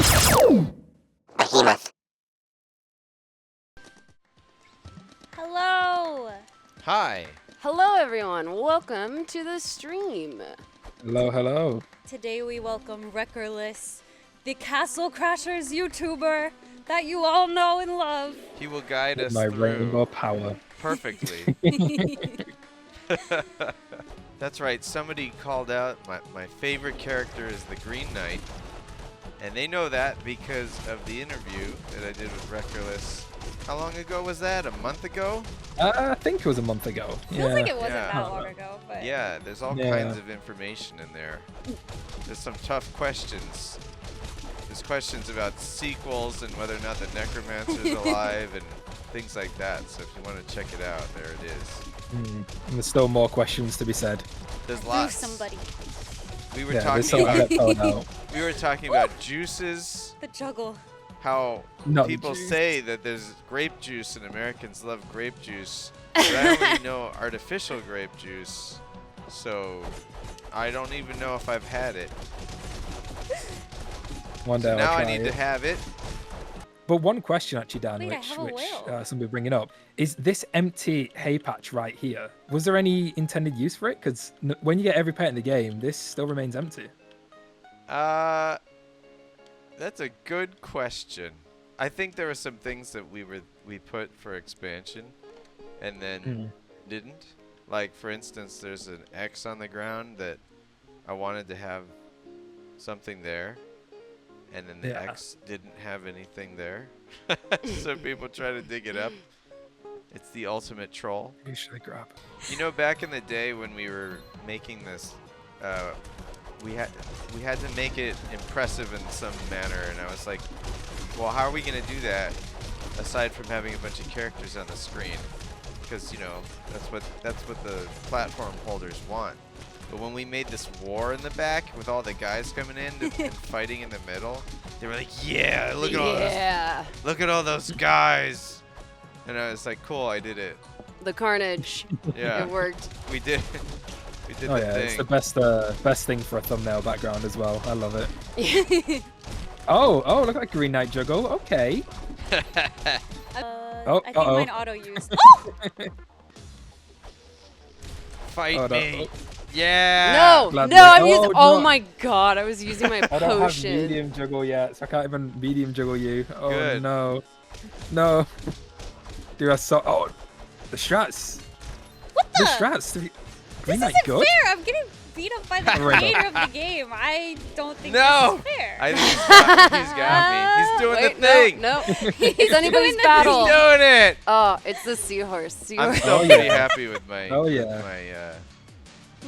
Behemoth. Hello! Hi. Hello everyone, welcome to the stream. Hello, hello. Today we welcome Reckerless, the Castle Crashers YouTuber that you all know and love. He will guide us My through rainbow power. perfectly. That's right, somebody called out my favorite character is the Green Knight. And they know that because of the interview that I did with Reckerless. How long ago was that? A month ago? I think it was a month ago. Feels like it wasn't Yeah. that long ago, but Yeah, there's all kinds of information in there. There's some tough questions. There's questions about sequels and whether or not the Necromancer's alive and things like that. So if you want to check it out, there it is. And there's still more questions to be said. There's Through lots. somebody. We were Yeah, there's talking some about that fell out. we were talking about juices. The juggle. How Not people juice. say that there's grape juice and Americans love grape juice. But I only know artificial grape juice. So I don't even know if I've had it. One day So now I'll I try need it. to have it. But one question actually, Dan, Wait, I which have a whale. somebody bringing up, is this empty hay patch right here, was there any intended use for it? Because when you get every pet in the game, this still remains empty. That's a good question. I think there were some things that we put for expansion and then didn't. Like for instance, there's an X on the ground that I wanted to have something there. And then the Yeah. X didn't have anything there. So people try to dig it up. It's the ultimate troll. Who should I grab? You know, back in the day when we were making this, we had to make it impressive in some manner, and I was like, well, how are we gonna do that aside from having a bunch of characters on the screen? Because you know that's what the platform holders want. But when we made this war in the back with all the guys coming in and fighting in the middle, they were like, yeah, look at all those, look at all those guys. And I was like, cool, I did it. The carnage. Yeah. It worked. We did. We did Oh the yeah, thing. it's the best thing for a thumbnail background as well. I love it. Oh, look at that Green Knight juggle. Okay. I think mine auto used. Fight Oh, no. me. Yeah. No, Gladly. no, I'm Oh, using. Oh no. my god, I was using my I don't have potion. medium juggle yet, so I can't even medium juggle you. Oh Good. no. No. Dude, I saw. Oh, the strats. What The the? strats. Green This Knight isn't good? fair. I'm getting beat up by the Right. creator of the game. I don't think No. this is fair. I think he's got me. He's doing Wait, the thing. No, it's anybody's the battle. He's doing it. Oh, it's the seahorse. I'm Seahorse. still Oh, pretty yeah. happy with my. Oh, with yeah. my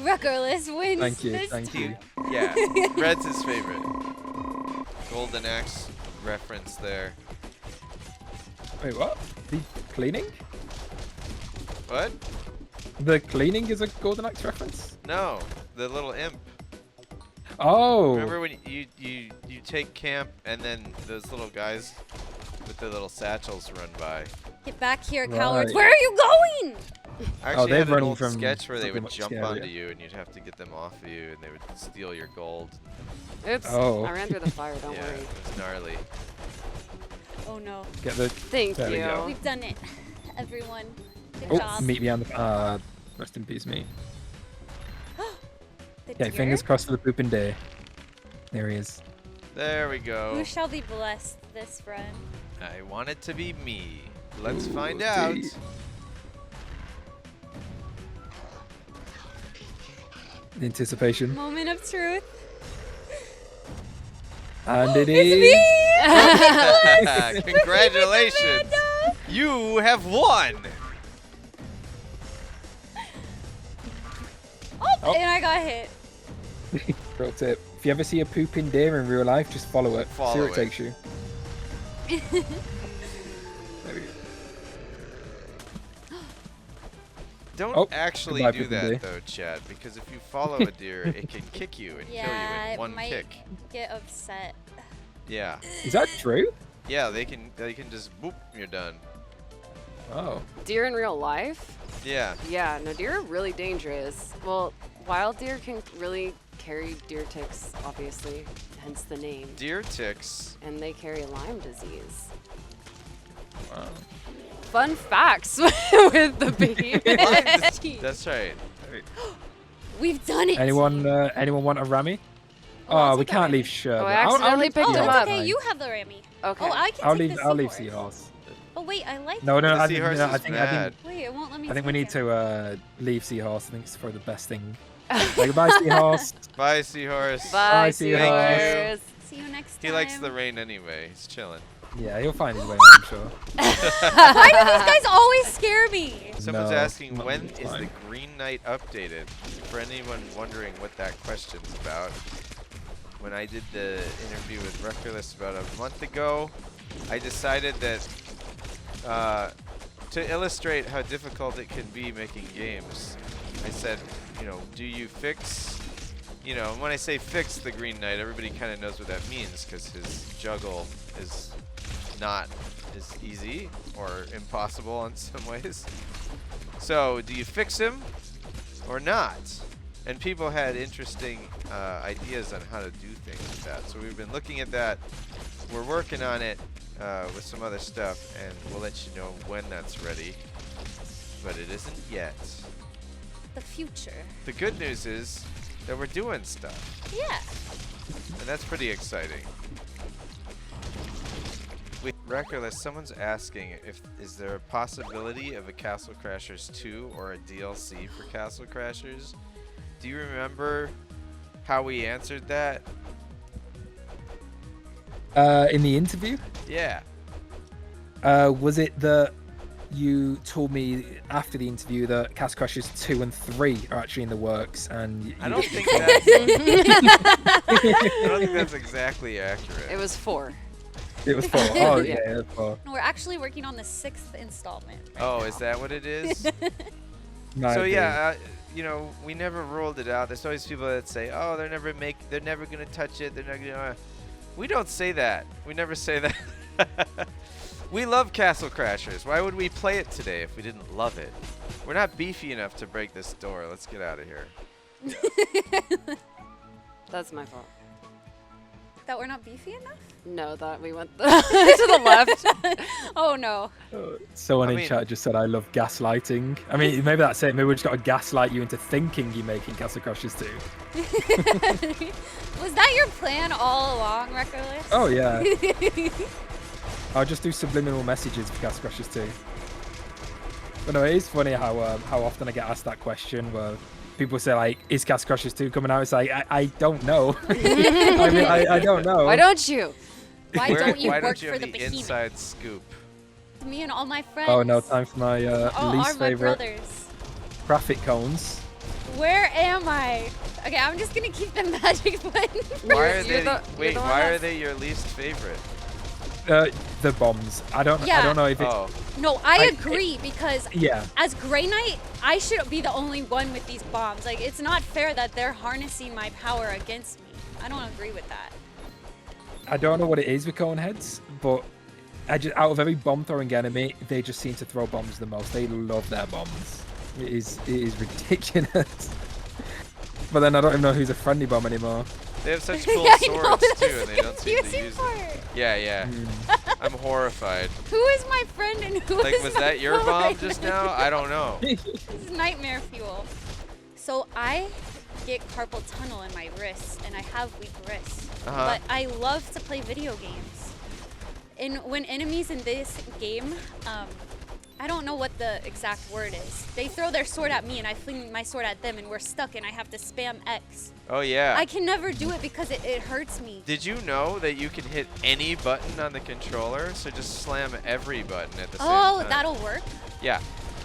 Reckerless wins Thank you, this thank time. you. yeah. Red's his favorite. Golden Axe reference there. Wait, what? The cleaning? What? The cleaning is a Golden Axe reference? No, the little imp. Oh. Remember when you take camp and then those little guys with their little satchels run by? Get back here, Right. cowards. Where are you going? I actually they're had an running old from sketch where they something would much jump scarier. onto you and you'd have to get them off of you and they would steal your gold. Oops. Oh. I ran through the fire. Don't Yeah, worry. it was gnarly. Oh no. Get the. Thank There we go. you. We've done it. Everyone. Good Oh, job. meet me on the. Rest in peace, me. The Okay, deer? fingers crossed for the pooping day. There he is. There we Who go. shall be blessed this run? I want it to be me. Let's find Ooh, out. gee. The anticipation. Moment of truth. And it It's is. me! Congratulations! You have won! Oh, and I got hit. Pro tip. If you ever see a pooping deer in real life, just follow it. See Follow where it it. takes you. There we go. Don't Oh, actually goodbye, do Pippin that Day. though, Chad, because if you follow a deer, it can kick you and Yeah, kill you in it one might kick. get upset. Yeah. Is that true? Yeah, they can just boop, you're done. Oh. Deer in real life? Yeah. Yeah, no, deer are really dangerous. Well, wild deer can really carry deer ticks, obviously, hence the name. Deer ticks. And they carry Lyme disease. Wow. Fun facts with the Behemoth. That's right. We've done it. Anyone want a Rami? Oh, I'll Oh, we take a can't Rami. leave Sher. Oh, I but I'll accidentally leave picked Oh, him it's up. okay. You have the Rami. Okay. Oh, I can I'll take leave. the I'll leave seahorse. Seahorse. Oh wait, I like. No, The I seahorse think, is mad. Wait, it won't let me. I think we take need it. to leave Seahorse. I think it's probably the best thing. Say goodbye, Seahorse. Bye, seahorse. Bye, Seahorse. Thank seahorse. See you next time. He likes the rain anyway. He's chilling. Yeah, he'll find his way, I'm sure. Why do these guys always scare me? Someone's No, asking, not when this is the time. Green Knight updated? For anyone wondering what that question's about, when I did the interview with Reckerless about a month ago, I decided that to illustrate how difficult it can be making games, I said, you know, do you fix, you know, and when I say fix the Green Knight, everybody kind of knows what that means because his juggle is not as easy or impossible in some ways. So, do you fix him or not? And people had interesting ideas on how to do things with that. So we've been looking at that. We're working on it with some other stuff, and we'll let you know when that's ready. But it isn't yet. The future. The good news is that we're doing stuff, Yeah. and that's pretty exciting. Reckerless, someone's asking if is there a possibility of a Castle Crashers 2 or a DLC for Castle Crashers? Do you remember how we answered that? In the interview, Yeah. was it that you told me after the interview that Castle Crashers 2 and 3 are actually in the works, and you I don't didn't think tell me? that's I don't think that's exactly accurate. It was 4. It was 4. Oh Yeah. yeah, it was 4. No, we're actually working on the 6th installment. Right Oh, now. is that what it is? Might So be. yeah, you know, we never ruled it out. There's always people that say, "Oh, they're never gonna touch it. They're not gonna." We don't say that. We never say that. We love Castle Crashers. Why would we play it today if we didn't love it? We're not beefy enough to break this door. Let's get out of here. That's my fault. That we're not beefy enough? No, that we went to the left. Oh no. Someone I in mean- chat just said, "I love gaslighting." I mean, maybe that's it. Maybe we just got to gaslight you into thinking you're making Castle Crashers 2. Was that your plan all along, Reckerless? Oh yeah. I'll just do subliminal messages for Castle Crashers 2. But no, it is funny how often I get asked that question where people say like, "Is Castle Crashers 2 coming out?" It's like I don't know. I mean, I don't know. Why don't you? Why Where- don't you why work don't you for have the the Behemoth? inside scoop? Me and all my friends. Oh no, time for my All least are my favorite brothers. graphic cones. Where am I? Okay, I'm just gonna keep the magic button. Why are You're they? the Wait, one why are that's- they your least favorite? The bombs. I don't Yeah. know if it's Oh, No, I agree because yeah. as Grey Knight, I should be the only one with these bombs. Like, it's not fair that they're harnessing my power against me. I don't agree with that. I don't know what it is with cone heads, but I just out of every bomb throwing enemy, they just seem to throw bombs the most. They love their bombs. It is ridiculous. But then I don't even know who's a friendly bomb anymore. they have such cool Yeah, I know, swords that's too, and they the don't seem to confusing use part. it. Yeah, yeah. I'm horrified. Who is my friend and who is Like, was my that your foe bomb right just now? now? I don't know. This is nightmare fuel. So I get carpal tunnel in my wrists, and I have weak wrists. Uh-huh. But I love to play video games. And when enemies in this game, I don't know what the exact word is. They throw their sword at me, and I fling my sword at them, and we're stuck, and I have to spam X. Oh yeah. I can never do it because it hurts me. Did you know that you can hit any button on the controller? So just slam every button at the same time. Oh, that'll work. Yeah.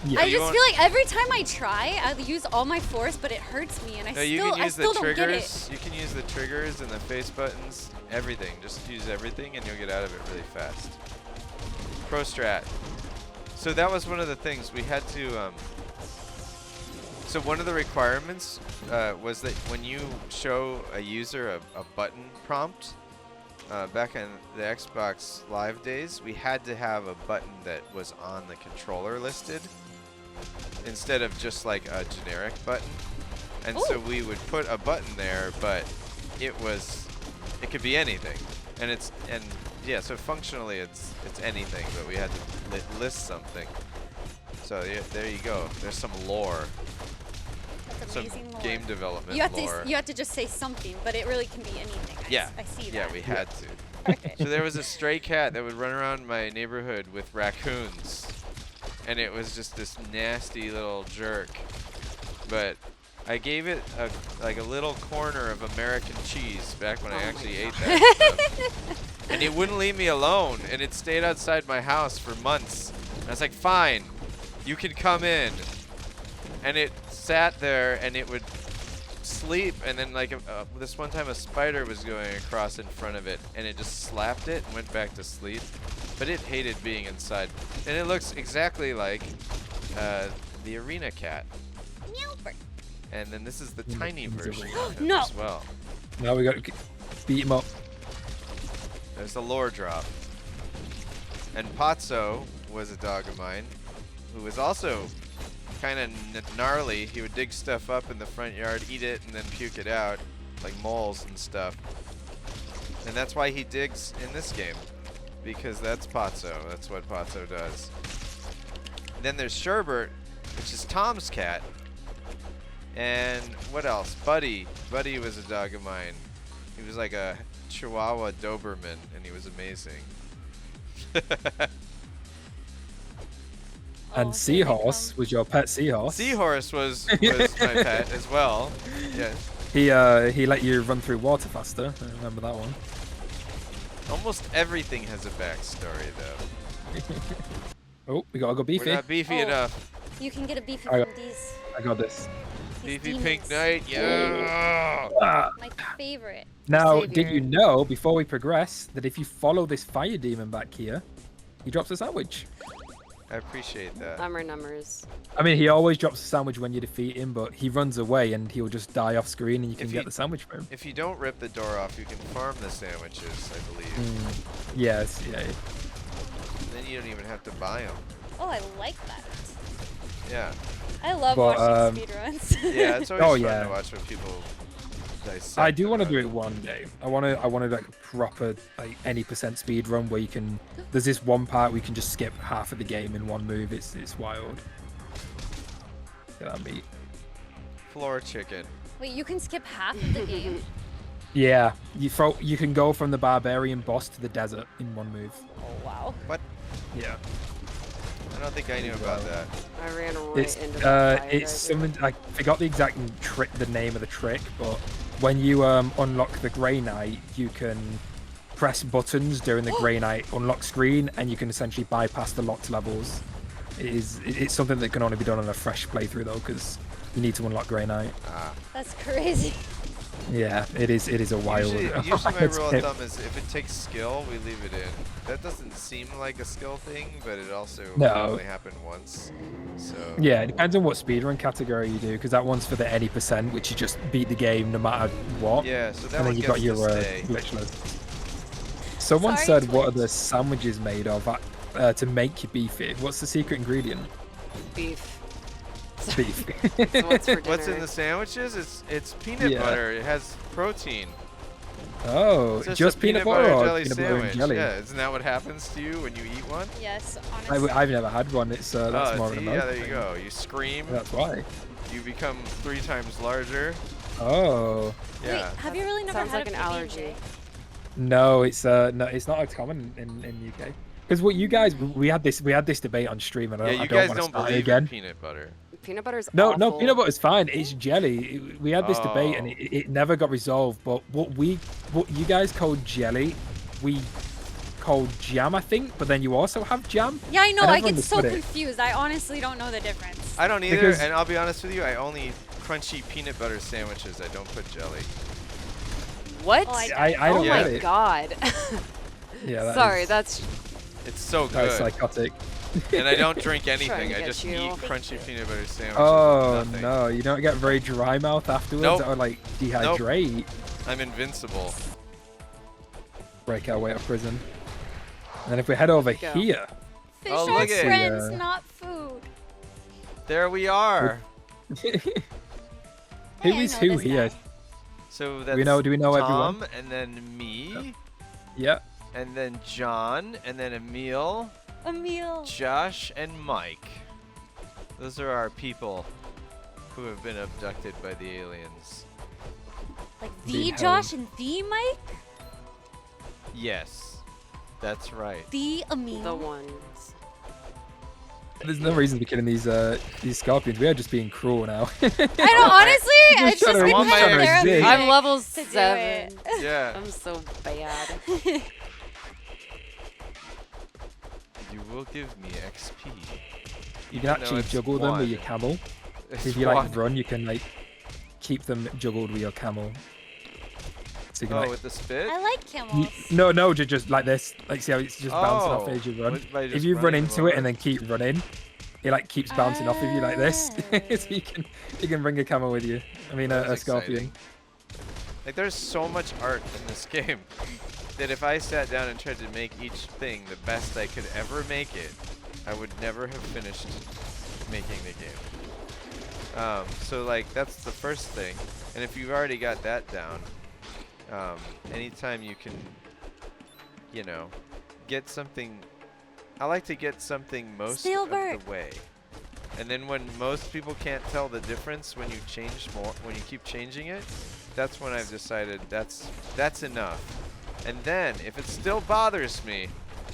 Yeah. I you just won't- feel like every time I try, I use all my force, but it hurts me, and No, you can I use the still don't get it. triggers. You can use the triggers and the face buttons. Everything. Just use everything, and you'll get out of it really fast. Pro strat. So that was one of the things we had to. So one of the requirements was that when you show a user a button prompt, back in the Xbox Live days, we had to have a button that was on the controller listed instead of just like a generic button. And Ooh. so we would put a button there, but it could be anything. And yeah, so functionally it's anything, but we had to list something. So yeah, there you go. There's some lore. That's Some amazing lore. game development You have lore. to just say something, but it really can be anything. I see that. Yeah, we had to. Okay. So there was a stray cat that would run around my neighborhood with raccoons, and it was just this nasty little jerk. But I gave it like a little corner of American cheese back when I actually ate that stuff. And it wouldn't leave me alone, and it stayed outside my house for months. And I was like, fine, you can come in. And it sat there, and it would sleep, and then like this one time a spider was going across in front of it, and it just slapped it and went back to sleep. But it hated being inside. And it looks exactly like the arena cat. And then this is the tiny version of him No. as well. Now we got to beat him up. There's the lore drop. And Patso was a dog of mine who was also kind of gnarly. He would dig stuff up in the front yard, eat it, and then puke it out, like moles and stuff. And that's why he digs in this game, because that's Patso. That's what Patso does. And then there's Sherbert, which is Tom's cat. And what else? Buddy. Buddy was a dog of mine. He was like a Chihuahua Doberman, and he was amazing. And Seahorse was your pet seahorse. Seahorse was my pet as well. Yeah. He let you run through water faster. I remember that one. Almost everything has a backstory, though. Oh, we gotta go beefy. We're not beefy enough. You can get a beefy I from these. I got this. Beefy Pink Knight, yeah. Ah. My favorite. Now, Savior. did you know, before we progress, that if you follow this fire demon back here, he drops a sandwich? I appreciate that. Numbers. I mean, he always drops a sandwich when you defeat him, but he runs away and he'll just die off screen and you can If get you- the sandwich for him. If you don't rip the door off, you can farm the sandwiches, I believe. Yes, yeah. Then you don't even have to buy them. Oh, I like that. Yeah. I love But, watching speedruns. Yeah, it's always Oh, fun yeah. to watch when people dissect. I do want to about do it one day. I want to like a proper like any percent speed run where you can. There's this one part where you can just skip half of the game in one move. It's wild. Look at that meat. Floor chicken. Wait, you can skip half of the game? Yeah, you can go from the barbarian boss to the desert in one move. Oh, wow. What? Yeah. I don't think I knew about that. I ran right It's into that fire it's hydrant. something I forgot the exact trick, the name of the trick, but when you unlock the Grey Knight, you can press buttons during the Grey Knight unlock screen, and you can essentially bypass the locked levels. It's something that can only be done on a fresh playthrough though, because you need to unlock Grey Knight. That's crazy. Yeah, it is a wild. Usually my it's rule hip. of thumb is if it takes skill, we leave it in. That doesn't seem like a skill thing, but it also No. only happened once. So Yeah, it depends on what speedrun category you do, because that one's for the any percent, which you just beat the game no matter what. yeah, so that And one then you gets got your to stay. glitchless. Someone Sorry, said, "What are Twitch. the sandwiches made of to make you beefy?" What's the secret ingredient? Beef. Beef. So what's for What's in dinner? the sandwiches? It's peanut Yeah. butter. It has protein. Oh, It's just a peanut butter or jelly peanut butter sandwich. and jelly? Yeah, isn't that what happens to you when you eat one? Yes, honestly. I've never had one. It's that's Oh, more see? of an Yeah, American there you thing. go. You scream. That's why. You become 3 times larger. Oh Yeah. Wait, have you really never Sounds had like a an allergy. no, it's not as common in UK. Because what you guys we had this debate on stream, and Yeah, I you don't guys want to don't start it believe again. in peanut butter. Peanut butter's No, awful. no, peanut butter's fine. It's jelly. We had this debate and Oh. it never got resolved. But what you guys called jelly, we called jam, I think. But then you also have jam. Yeah, I know. I I never get so understood it. confused. I honestly don't know the difference. I don't either, Because- and I'll be honest with you, I only eat crunchy peanut butter sandwiches. I don't put jelly. What? Oh, I don't Oh Yeah. get my it. god. Yeah, Sorry, is, that's It's so that's good. psychotic. And I don't drink Trying anything. to I get just you. eat Thank crunchy peanut butter sandwiches. Oh with nothing. no, you don't get very dry mouth afterwards, Nope. or like dehydrate. I'm invincible. Break our way out of prison. And then if we head over Go. here, Fish Oh, are look at- friends, Yeah. not food. There we are. Who I is know who this here? now. So Do that's we know Tom, everyone? and then me, Yeah. and then John, and then Emil, Emil. Josh, and Mike. Those are our people who have been abducted by the aliens. Like Being the Josh and the Mike? Yes, that's right. The Emil. The ones. There's no reason to be killing these scorpions. We are just being cruel now. I know, honestly, Just it's just trying to- been want my kind of XP. therapeutic I'm level to do 7. it. Yeah. I'm so bad. You will give me XP. You even can though actually it's juggle them with your one. camel. It's If you like one. run, you can like keep them juggled with your camel. So you can Oh, like with the spit? I like camels. no, just like this. Like see how it's just bouncing off Oh, as you run. by If just you run running them into it over? and then keep running, it like keeps bouncing off of you like this. So you can bring a camel with you. I mean That a was scorpion. exciting. Like there's so much art in this game that if I sat down and tried to make each thing the best I could ever make it, I would never have finished making the game. So like that's the first thing, and if you've already got that down, anytime you can, you know, get something. I like to get something most of Steelbird. the way, and then when most people can't tell the difference when you change more, when you keep changing it, that's when I've decided that's enough. And then if it still bothers me,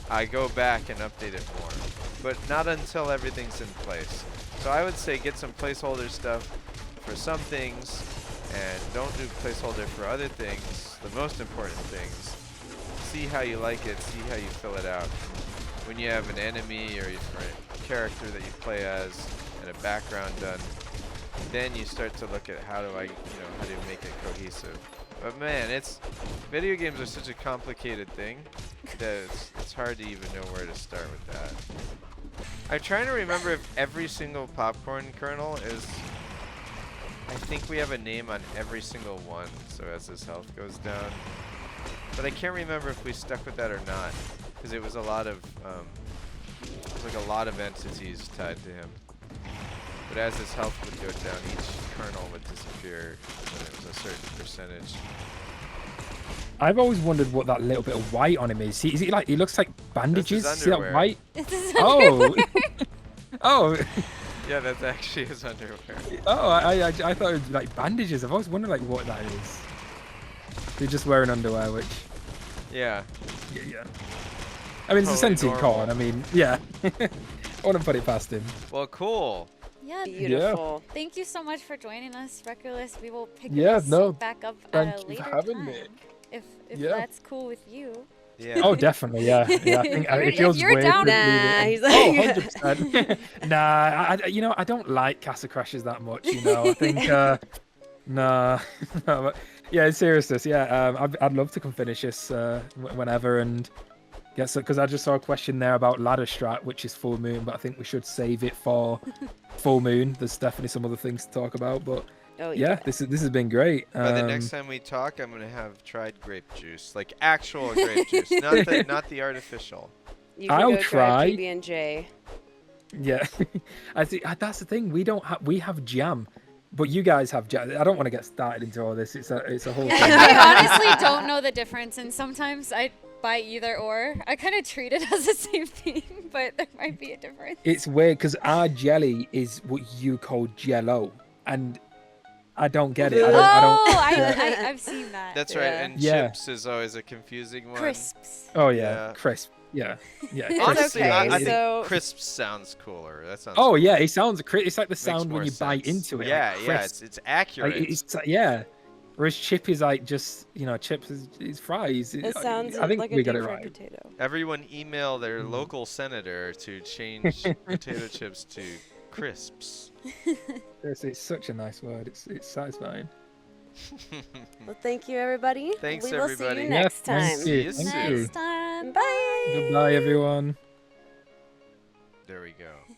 I go back and update it more, but not until everything's in place. So I would say get some placeholder stuff for some things, and don't do placeholder for other things, the most important things. See how you like it, see how you fill it out. When you have an enemy or a character that you play as and a background done, then you start to look at how do I make it cohesive. But man, video games are such a complicated thing that it's hard to even know where to start with that. I'm trying to remember if every single popcorn kernel is. I think we have a name on every single one, so as his health goes down. But I can't remember if we stuck with that or not, because it was a lot of entities tied to him. But as his health would go down, each kernel would disappear when it was a certain percentage. I've always wondered what that little bit of white on him is. Is he like he looks like bandages? his See that underwear. white? This is Oh. Oh. Yeah, that's actually his underwear. Oh, I thought it was like bandages. I've always wondered like what that is. They're just wearing underwear, which Yeah. yeah. I mean, it's a Totally sentient normal. corn. I mean, yeah. I wouldn't put it past him. Well, cool. Yeah. Beautiful. Thank you so much for joining us, Reckerless. We will pick Yeah, this no, back up thank at a you later for having time. me. If Yeah. that's cool with you. Yeah. Oh, definitely, yeah. Yeah, I think If it feels you're weird. down- to leave Nah, it. he's Oh, like- 100%. Nah, I don't like Castle Crashers that much, you know. I think, nah. No, but yeah, in seriousness, yeah. I'd love to come finish this whenever and get some, because I just saw a question there about ladder strat, which is full moon, but I think we should save it for full moon. There's definitely some other things to talk about, but Oh yeah, this has been great. By the next time we talk, I'm gonna have tried grape juice, like actual grape juice, not the artificial. You can I'll go try try. PB&J. Yeah, I think that's the thing. We have jam, but you guys have jam. I don't want to get started into all this. It's a whole thing. I honestly don't know the difference, and sometimes I buy either or. I kind of treat it as the same thing, but there might be a difference. It's weird because our jelly is what you call jello, and I don't get it. I don't. I've seen that. That's right. Yeah. And Yeah. chips is always a confusing one. Crisps. Oh Yeah. yeah, crisp. Yeah, yeah. It's Honestly, okay, I think so- crisps sounds cooler. That sounds. Oh yeah, it sounds. It's like the makes sound more when you bite sense. into it. Yeah, like yeah. crisp. It's accurate. Like, yeah. Whereas chip is like just chips is fries. It sounds I think like we a got it deep fried right. potato. Everyone email their local senator to change potato chips to crisps. It's such a nice word. It's satisfying. Well, thank you, everybody. Thanks, we will see everybody. you Yeah, next thank time. you. See you Thank soon. you. Next time. Bye. Goodbye, everyone. There we go.